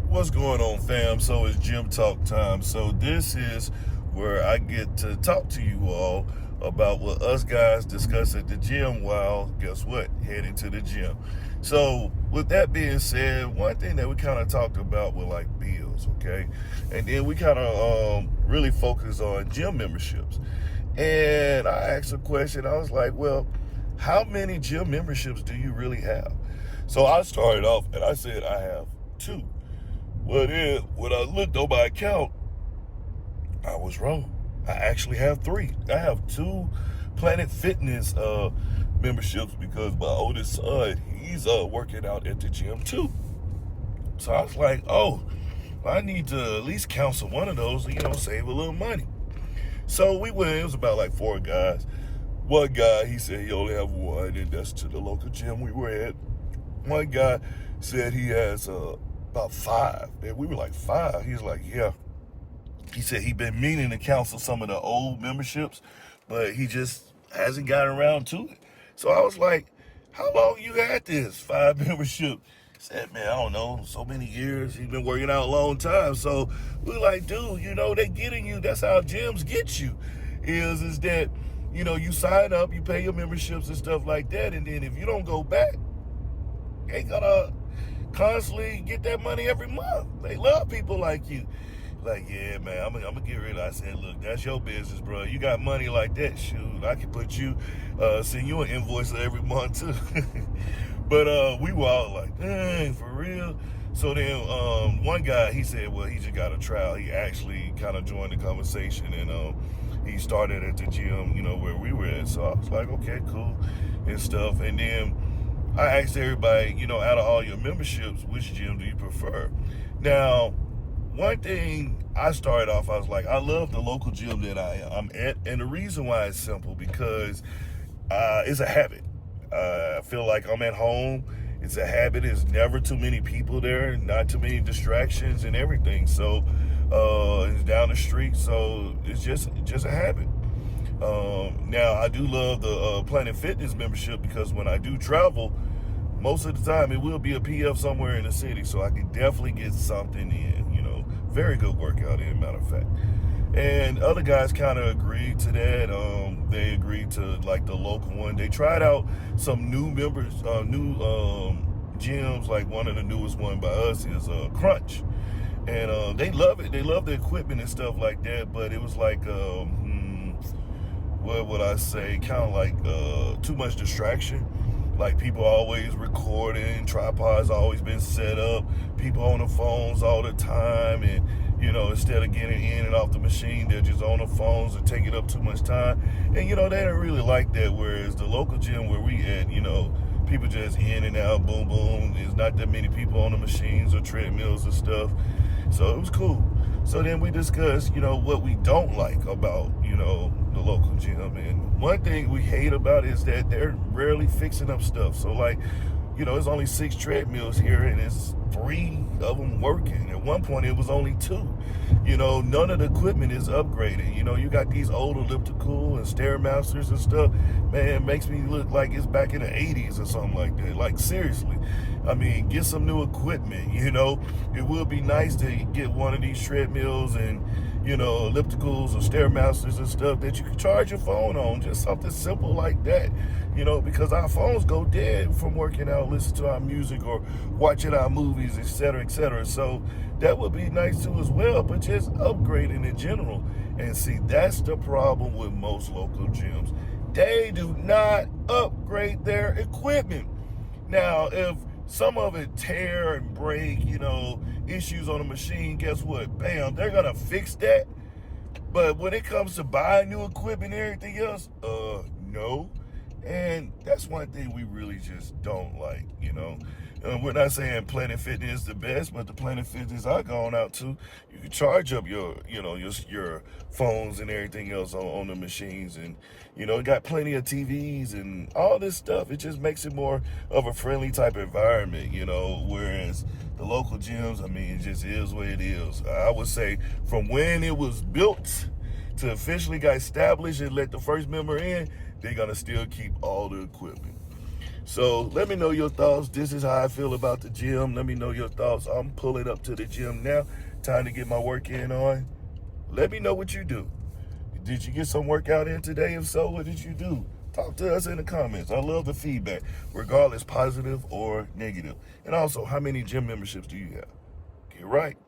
What's going on, fam? So it's gym talk time. So this is where I get to talk to you all about what us guys discuss at the gym while, guess what, heading to the gym. So with that being said, one thing that we kind of talked about were like bills, okay? And then we kind of really focused on gym memberships. And I asked a question. I was like, well, how many gym memberships do you really have? So I started off and I said I have two. Well, then, when I looked on my account, I was wrong. I actually have three. I have two Planet Fitness memberships because my oldest son, he's working out at the gym too. So I was like, oh, I need to at least cancel one of those to, save a little money. So we went, it was about like four guys. One guy, he said he only have one, and that's to the local gym we were at. One guy said he has about five. And we were like, five? He's like, yeah. He said he'd been meaning to cancel some of the old memberships, but he just hasn't gotten around to it. So I was like, how long you had this 5 membership? He said, man, I don't know, so many years. He's been working out a long time. So we're like, dude, they getting you. That's how gyms get you. Is that, you sign up, you pay your memberships and stuff like that. And then if you don't go back, they gotta constantly get that money every month. They love people like you. Like, yeah, man, I'm gonna get rid of it. I said, look, that's your business, bro. You got money like that, shoot, I can put you, send you an invoice every month too. But we were all like, dang, for real? So then one guy, he said, well, he just got a trial. He actually kind of joined the conversation, and he started at the gym, where we were at. So I was like, okay, cool, and stuff. And then I asked everybody, out of all your memberships, which gym do you prefer? Now, one thing I started off, I was like, I love the local gym that I'm at. And the reason why it's simple, because it's a habit. I feel like I'm at home. It's a habit. There's never too many people there, not too many distractions and everything. So it's down the street. So it's just a habit. Now, I do love the Planet Fitness membership because when I do travel, most of the time it will be a PF somewhere in the city, so I can definitely get something in, very good workout in, matter of fact. And other guys kind of agreed to that. They agreed to like the local one. They tried out some new members, new gyms, like one of the newest one by us is Crunch. And they love it. They love the equipment and stuff like that, but it was like, what would I say, kind of like too much distraction. Like people always recording, tripods always been set up, people on the phones all the time, and instead of getting in and off the machine, they're just on the phones and taking up too much time. And they don't really like that. Whereas the local gym where we at, people just in and out, boom, boom. There's not that many people on the machines or treadmills and stuff. So it was cool. So then we discussed, what we don't like about, the local gym. And one thing we hate about it is that they're rarely fixing up stuff. So like, there's only 6 treadmills here and it's 3 of them working. At one point it was only 2. None of the equipment is upgraded. You got these old elliptical and Stairmasters and stuff. Man, it makes me look like it's back in the 80s or something like that. Like seriously. I mean, get some new equipment, It would be nice to get one of these treadmills and, ellipticals or Stairmasters and stuff that you can charge your phone on. Just something simple like that, because our phones go dead from working out, listening to our music or watching our movies, etc., etc. So that would be nice too as well, but just upgrading in general. And see, that's the problem with most local gyms. They do not upgrade their equipment. Now, if some of it tear and break, issues on the machine, guess what? Bam, they're going to fix that. But when it comes to buying new equipment and everything else, no. And that's one thing we really just don't like, we're not saying Planet Fitness is the best, but the Planet Fitness I've gone out to, you can charge up your phones and everything else on the machines, and it got plenty of TVs and all this stuff. It just makes it more of a friendly type of environment, whereas the local gyms, I mean, it just is what it is. I would say from when it was built to officially got established and let the first member in, they're gonna still keep all the equipment. So let me know your thoughts. This is how I feel about the gym. Let me know your thoughts. I'm pulling up to the gym now. Time to get my work in on. Let me know what you do. Did you get some workout in today? If so, what did you do? Talk to us in the comments. I love the feedback, regardless positive or negative. And also, how many gym memberships do you have? Get right.